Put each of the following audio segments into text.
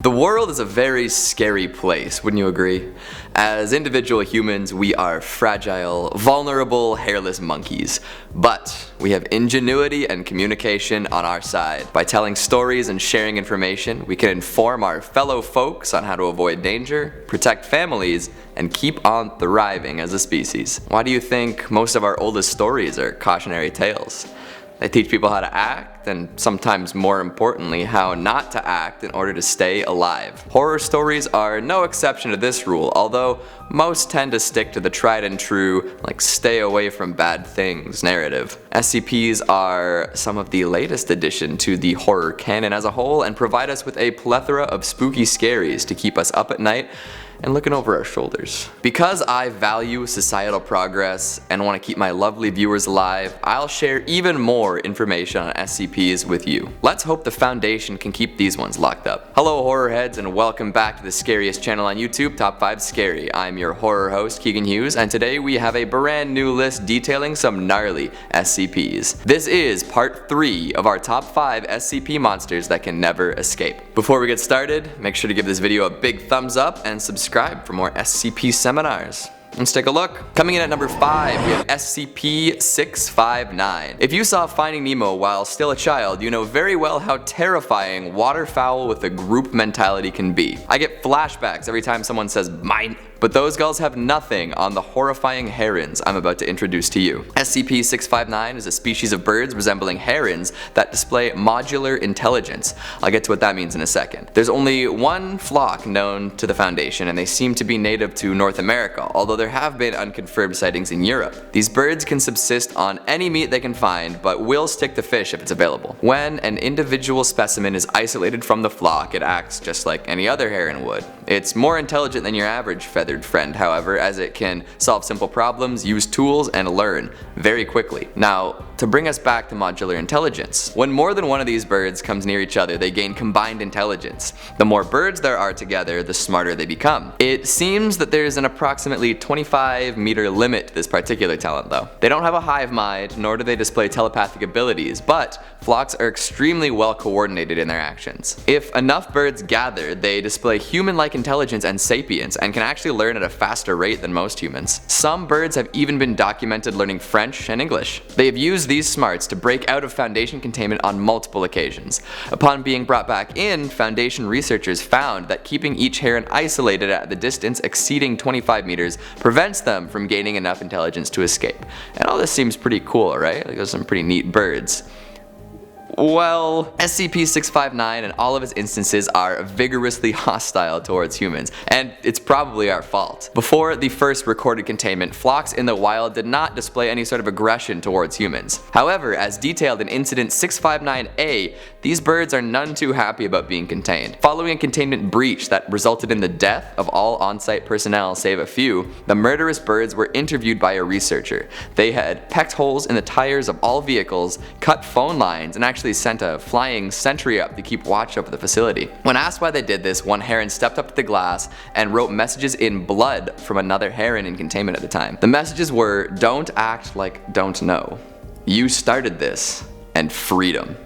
The world is a very scary place, wouldn't you agree? As individual humans, we are fragile, vulnerable, hairless monkeys. But we have ingenuity and communication on our side. By telling stories and sharing information, we can inform our fellow folks on how to avoid danger, protect families, and keep on thriving as a species. Why do you think most of our oldest stories are cautionary tales? They teach people how to act, and sometimes more importantly, how not to act in order to stay alive. Horror stories are no exception to this rule, although most tend to stick to the tried and true, like stay away from bad things narrative. SCPs are some of the latest addition to the horror canon as a whole and provide us with a plethora of spooky scaries to keep us up at night and looking over our shoulders. Because I value societal progress and want to keep my lovely viewers alive, I'll share even more information on SCPs with you. Let's hope the Foundation can keep these ones locked up. Hello horror heads and welcome back to the scariest channel on YouTube, Top 5 Scary. I'm your horror host Keegan Hughes, and today we have a brand new list detailing some gnarly SCPs. This is part 3 of our top 5 SCP monsters that can never escape. Before we get started, make sure to give this video a big thumbs up and subscribe for more SCP seminars. Let's take a look. Coming in at number 5, we have SCP-659. If you saw Finding Nemo while still a child, you know very well how terrifying waterfowl with a group mentality can be. I get flashbacks every time someone says mine. But those gulls have nothing on the horrifying herons I'm about to introduce to you. SCP-659 is a species of birds resembling herons that display modular intelligence. I'll get to what that means in a second. There's only one flock known to the Foundation, and they seem to be native to North America, although there have been unconfirmed sightings in Europe. These birds can subsist on any meat they can find, but will stick to fish if it's available. When an individual specimen is isolated from the flock, it acts just like any other heron would. It's more intelligent than your average feathered friend, however, as it can solve simple problems, use tools, and learn very quickly. Now, to bring us back to modular intelligence, when more than one of these birds comes near each other, they gain combined intelligence. The more birds there are together, the smarter they become. It seems that there's an approximately 25-meter limit to this particular talent though. They don't have a hive mind, nor do they display telepathic abilities, but flocks are extremely well coordinated in their actions. If enough birds gather, they display human-like intelligence and sapience, and can actually learn at a faster rate than most humans. Some birds have even been documented learning French and English. They have used these smarts to break out of Foundation containment on multiple occasions. Upon being brought back in, Foundation researchers found that keeping each heron isolated at the distance exceeding 25 meters prevents them from gaining enough intelligence to escape. And all this seems pretty cool, right? Like those are some pretty neat birds. Well, SCP-659 and all of its instances are vigorously hostile towards humans, and it's probably our fault. Before the first recorded containment, flocks in the wild did not display any sort of aggression towards humans. However, as detailed in Incident 659A, these birds are none too happy about being contained. Following a containment breach that resulted in the death of all on-site personnel save a few, the murderous birds were interviewed by a researcher. They had pecked holes in the tires of all vehicles, cut phone lines, and actually sent a flying sentry up to keep watch over the facility. When asked why they did this, one heron stepped up to the glass and wrote messages in blood from another heron in containment at the time. The messages were, "Don't act like don't know. You started this," and "freedom."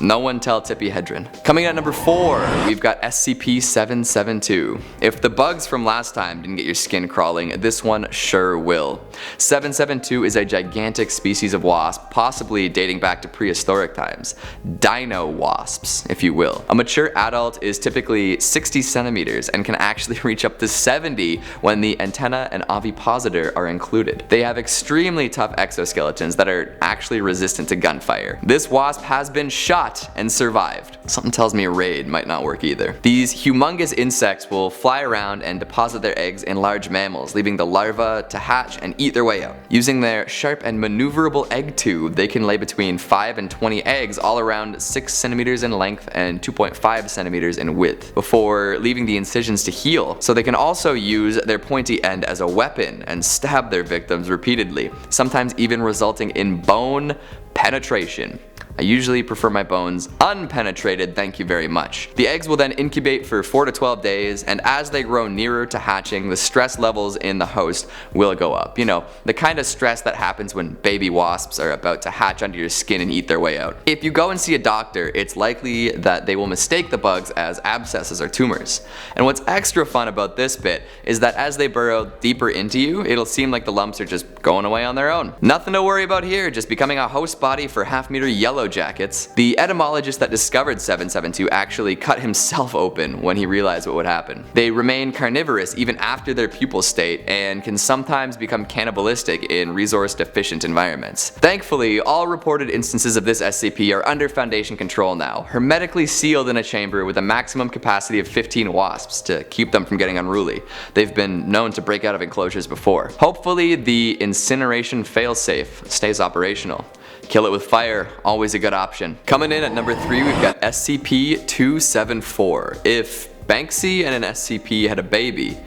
No one tell Tippi Hedren. Coming in at number 4, we've got SCP-772. If the bugs from last time didn't get your skin crawling, this one sure will. 772 is a gigantic species of wasp, possibly dating back to prehistoric times. Dino wasps, if you will. A mature adult is typically 60 centimeters and can actually reach up to 70 when the antenna and ovipositor are included. They have extremely tough exoskeletons that are actually resistant to gunfire. This wasp has been shot and survived. Something tells me a raid might not work either. These humongous insects will fly around and deposit their eggs in large mammals, leaving the larvae to hatch and eat their way out. Using their sharp and maneuverable egg tube, they can lay between 5 and 20 eggs, all around 6 centimeters in length and 2.5 centimeters in width, before leaving the incisions to heal. So they can also use their pointy end as a weapon and stab their victims repeatedly, sometimes even resulting in bone penetration. I usually prefer my bones unpenetrated, thank you very much. The eggs will then incubate for 4 to 12 days, and as they grow nearer to hatching, the stress levels in the host will go up. You know, the kind of stress that happens when baby wasps are about to hatch under your skin and eat their way out. If you go and see a doctor, it's likely that they will mistake the bugs as abscesses or tumors. And what's extra fun about this bit is that as they burrow deeper into you, it'll seem like the lumps are just going away on their own. Nothing to worry about here, just becoming a host body for half-meter yellow jackets. The etymologist that discovered 772 actually cut himself open when he realized what would happen. They remain carnivorous even after their pupal state and can sometimes become cannibalistic in resource-deficient environments. Thankfully, all reported instances of this SCP are under Foundation control now, hermetically sealed in a chamber with a maximum capacity of 15 wasps to keep them from getting unruly. They've been known to break out of enclosures before. Hopefully, the incineration failsafe stays operational. Kill it with fire, always a good option. Coming in at number 3, we've got SCP-274. If Banksy and an SCP had a baby,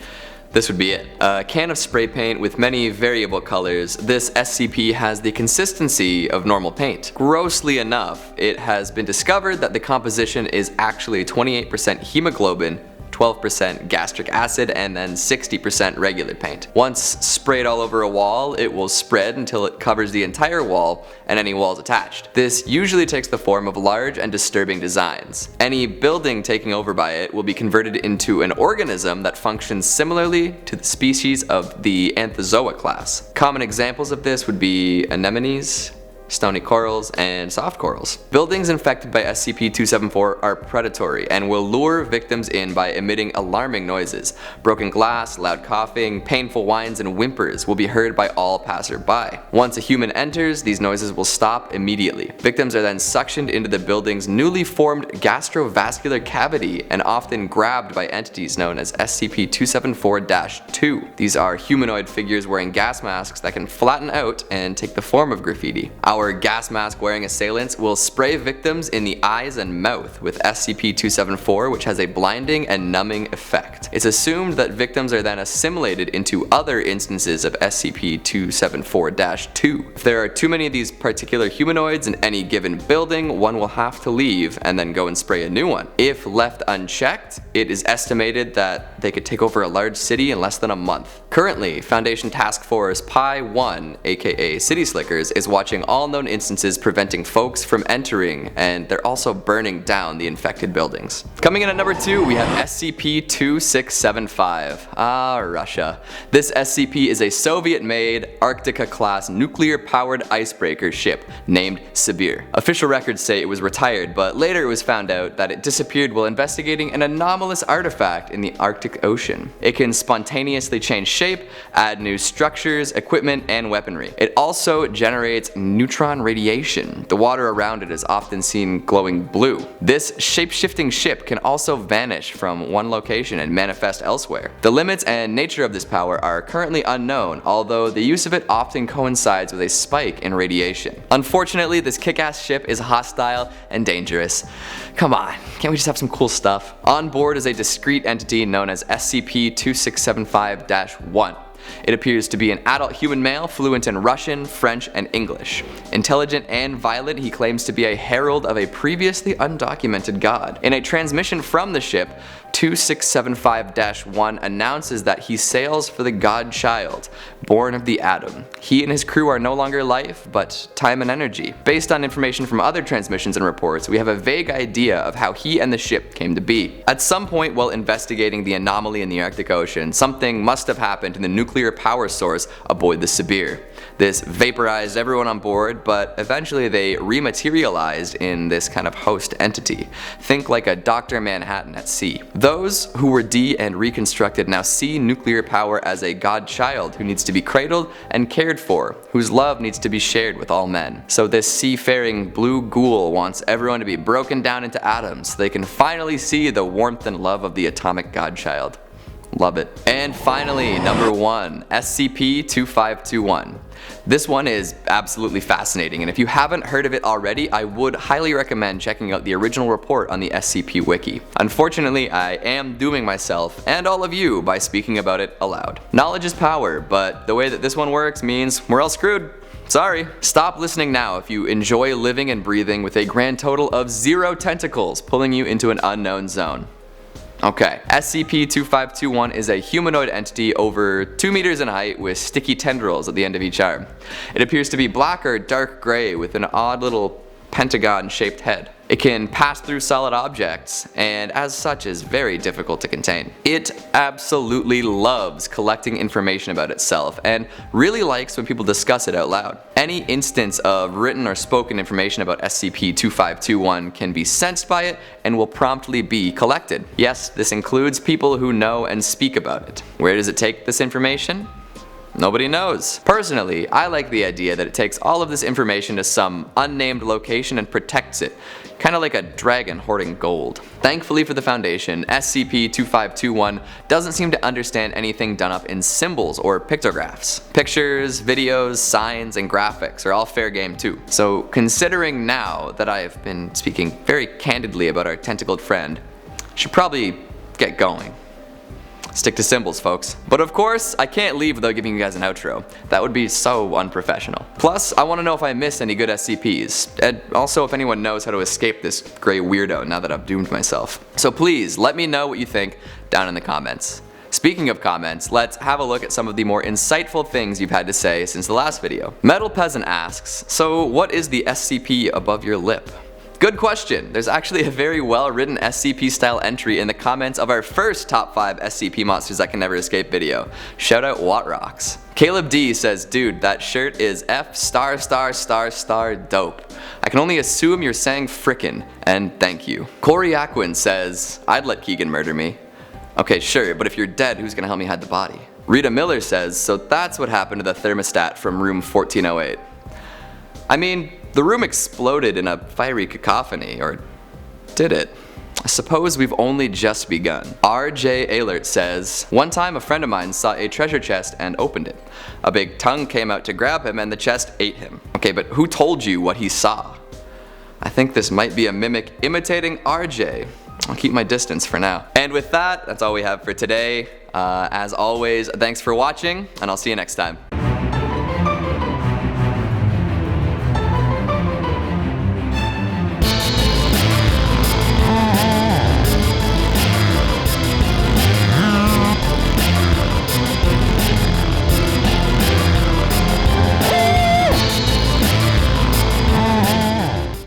this would be it. A can of spray paint with many variable colors, this SCP has the consistency of normal paint. Grossly enough, it has been discovered that the composition is actually 28% hemoglobin, 12% gastric acid, and then 60% regular paint. Once sprayed all over a wall, it will spread until it covers the entire wall and any walls attached. This usually takes the form of large and disturbing designs. Any building taken over by it will be converted into an organism that functions similarly to the species of the Anthozoa class. Common examples of this would be anemones, stony corals, and soft corals. Buildings infected by SCP-274 are predatory and will lure victims in by emitting alarming noises. Broken glass, loud coughing, painful whines, and whimpers will be heard by all passersby. Once a human enters, these noises will stop immediately. Victims are then suctioned into the building's newly formed gastrovascular cavity and often grabbed by entities known as SCP-274-2. These are humanoid figures wearing gas masks that can flatten out and take the form of graffiti. Our gas mask wearing assailants will spray victims in the eyes and mouth with SCP-274, which has a blinding and numbing effect. It's assumed that victims are then assimilated into other instances of SCP-274-2. If there are too many of these particular humanoids in any given building, one will have to leave and then go and spray a new one. If left unchecked, it is estimated that they could take over a large city in less than a month. Currently, Foundation Task Force Pi-1, aka City Slickers, is watching all known instances preventing folks from entering, and they're also burning down the infected buildings. Coming in at number 2, we have SCP-2675. Russia. This SCP is a Soviet-made Arktika-class nuclear-powered icebreaker ship named Sibir. Official records say it was retired, but later it was found out that it disappeared while investigating an anomalous artifact in the Arctic Ocean. It can spontaneously change shape, add new structures, equipment, and weaponry. It also generates neutron radiation. The water around it is often seen glowing blue. This shape-shifting ship can also vanish from one location and manifest elsewhere. The limits and nature of this power are currently unknown, although the use of it often coincides with a spike in radiation. Unfortunately, this kick-ass ship is hostile and dangerous. Come on, can't we just have some cool stuff? On board is a discrete entity known as SCP-2675-1. It appears to be an adult human male fluent in Russian, French, and English. Intelligent and violent, he claims to be a herald of a previously undocumented god. In a transmission from the ship, 2675-1 announces that he sails for the God-Child, born of the atom. He and his crew are no longer life, but time and energy. Based on information from other transmissions and reports, we have a vague idea of how he and the ship came to be. At some point while investigating the anomaly in the Arctic Ocean, something must have happened in the nuclear power source aboard the Sibir. This vaporized everyone on board, but eventually they rematerialized in this kind of host entity. Think like a Dr. Manhattan at sea. Those who were and reconstructed now see nuclear power as a god-child who needs to be cradled and cared for, whose love needs to be shared with all men. So this seafaring blue ghoul wants everyone to be broken down into atoms so they can finally see the warmth and love of the atomic god-child. Love it. And finally, number 1, SCP-2521. This one is absolutely fascinating, and if you haven't heard of it already, I would highly recommend checking out the original report on the SCP Wiki. Unfortunately, I am dooming myself and all of you by speaking about it aloud. Knowledge is power, but the way that this one works means we're all screwed. Sorry. Stop listening now if you enjoy living and breathing with a grand total of 0 tentacles pulling you into an unknown zone. Okay, SCP-2521 is a humanoid entity over 2 meters in height with sticky tendrils at the end of each arm. It appears to be black or dark gray with an odd little pentagon-shaped head. It can pass through solid objects, and as such is very difficult to contain. It absolutely loves collecting information about itself, and really likes when people discuss it out loud. Any instance of written or spoken information about SCP-2521 can be sensed by it, and will promptly be collected. Yes, this includes people who know and speak about it. Where does it take this information? Nobody knows. Personally, I like the idea that it takes all of this information to some unnamed location and protects it, kinda like a dragon hoarding gold. Thankfully for the Foundation, SCP-2521 doesn't seem to understand anything done up in symbols or pictographs. Pictures, videos, signs, and graphics are all fair game too. So considering now that I've been speaking very candidly about our tentacled friend, should probably get going. Stick to symbols, folks. But of course, I can't leave without giving you guys an outro. That would be so unprofessional. Plus, I want to know if I missed any good SCPs, and also if anyone knows how to escape this gray weirdo now that I've doomed myself. So please, let me know what you think down in the comments. Speaking of comments, let's have a look at some of the more insightful things you've had to say since the last video. Metal Peasant asks, so what is the SCP above your lip? Good question. There's actually a very well written SCP style entry in the comments of our first top 5 SCP monsters that can never escape video. Shout out Watrocks. Caleb D says, dude, that shirt is F*** dope. I can only assume you're saying frickin', and thank you. Corey Aquin says, I'd let Keegan murder me. Okay, sure, but if you're dead, who's gonna help me hide the body? Rita Miller says, so that's what happened to the thermostat from room 1408. I mean, the room exploded in a fiery cacophony, or did it? I suppose we've only just begun. RJ Ehlert says, one time a friend of mine saw a treasure chest and opened it. A big tongue came out to grab him and the chest ate him. Okay, but who told you what he saw? I think this might be a mimic imitating RJ. I'll keep my distance for now. And with that, that's all we have for today. As always, thanks for watching, and I'll see you next time.